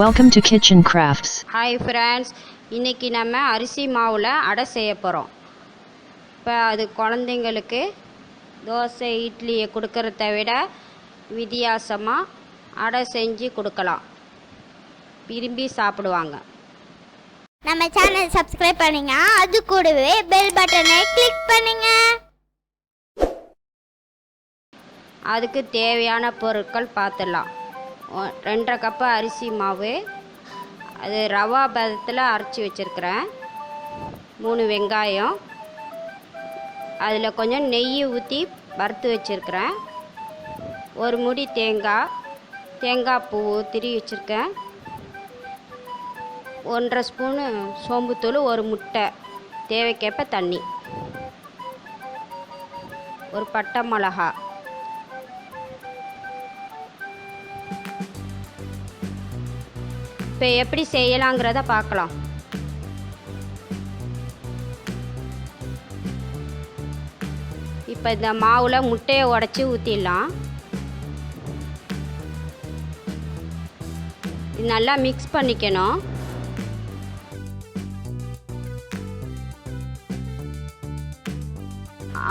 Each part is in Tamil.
Welcome to Kitchen Crafts. Hi friends, இன்னைக்கு நம்ம அரிசி மாவுல அடை செய்ய போறோம். இப்போ அது குழந்தைங்களுக்கு தோசை இட்லியை கொடுக்கறத விட வித்தியாசமா அடை செஞ்சு கொடுக்கலாம். விரும்பி சாப்பிடுவாங்க. நம்ம சேனல் சப்ஸ்கிரைப் பண்ணுங்க, அது கூடவே பெல் பட்டனை கிளிக் பண்ணுங்க. அதுக்கு தேவையான பொருட்கள் பார்த்துடலாம். 2.5 கப்பு அரிசி மாவு, அது ரவா பதத்தில் அரைச்சி வச்சுருக்கிறேன். 3 வெங்காயம், அதில் கொஞ்சம் நெய் ஊற்றி வறுத்து வச்சுருக்கிறேன். 1 முடி தேங்காய் பூ திரி வச்சுருக்கேன். 1.5 ஸ்பூனு சோம்புத்தூள், 1 முட்டை, தேவைக்கேற்ப தண்ணி, ஒரு பட்டை மிளகா. இப்போ எப்படி செய்யலாங்கிறத பார்க்கலாம். இப்போ இந்த மாவில் முட்டையை உடச்சி ஊற்றிடலாம். இது நல்லா மிக்ஸ் பண்ணிக்கணும்.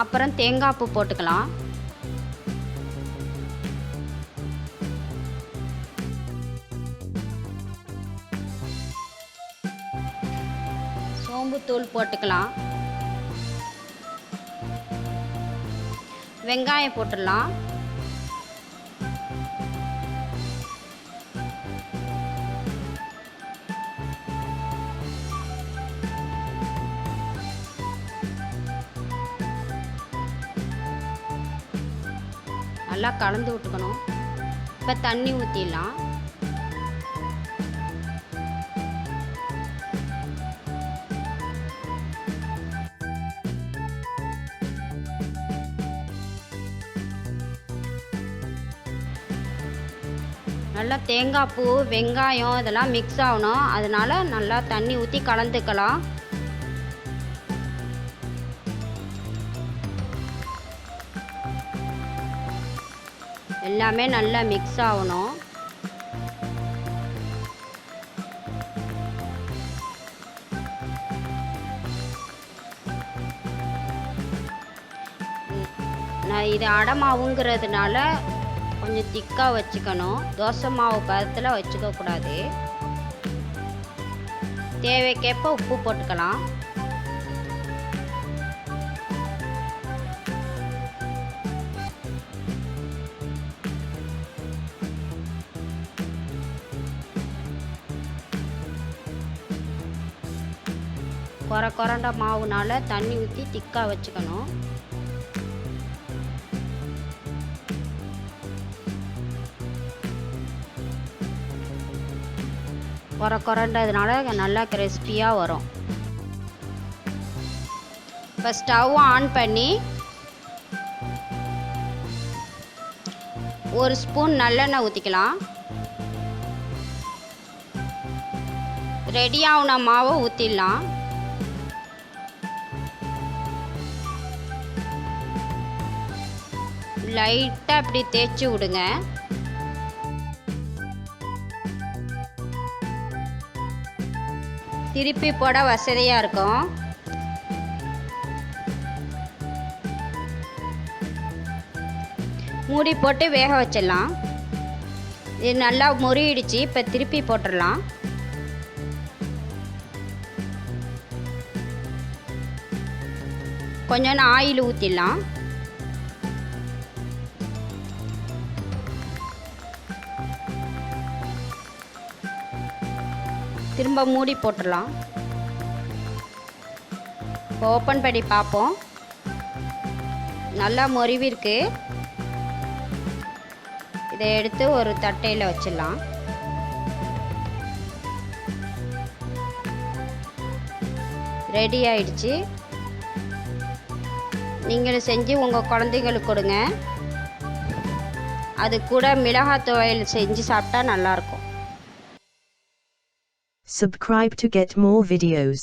அப்புறம் தேங்காய் பூ போட்டுக்கலாம். சோம்புத்தூள் போட்டுக்கலாம். வெங்காயம் போட்டுடலாம். நல்லா கலந்து விட்டுக்கணும். இப்போ தண்ணி ஊற்றிடலாம். நல்லா தேங்காய் பூ வெங்காயம் இதெல்லாம் மிக்ஸ் ஆகணும். அதனால் நல்லா தண்ணி ஊற்றி கலந்துக்கலாம். எல்லாமே நல்லா மிக்ஸ் ஆகணும். நான் இது அடை மாவுங்கிறதுனால கொஞ்சம் திக்காக வச்சுக்கணும். தோசை மாவு பதத்தில் வச்சுக்கக்கூடாது. தேவைக்கேற்ப உப்பு போட்டுக்கலாம். கொரண்ட மாவுனால தண்ணி ஊற்றி திக்காக வச்சுக்கணும். கொரண்டதுனால நல்லா கிறிஸ்பியாக வரும். இப்போ ஸ்டவ் ஆன் பண்ணி 1 ஸ்பூன் நல்லெண்ணெய் ஊற்றிக்கலாம். ரெடி ஆகுன மாவை ஊற்றிடலாம். லைட்டாக அப்படி தேய்ச்சி விடுங்க. திருப்பி போட வசதியாக இருக்கும். மூடி போட்டு வேக வச்சிடலாம். இது நல்லா முறியிடுச்சு. இப்போ திருப்பி போட்டுடலாம். கொஞ்சம் ஆயில் ஊற்றிடலாம். திரும்ப மூடி போட்டுடலாம். இப்போ ஓப்பன் பண்ணி பார்ப்போம். நல்லா மொறிவிருக்கு. இதை எடுத்து ஒரு தட்டையில் வச்சிடலாம். ரெடி ஆயிடுச்சு. நீங்களும் செஞ்சு உங்கள் குழந்தைங்களுக்கு கொடுங்க. அது கூட மிளகாய் துவையல் செஞ்சு சாப்பிட்டா நல்லாயிருக்கும். Subscribe to get more videos.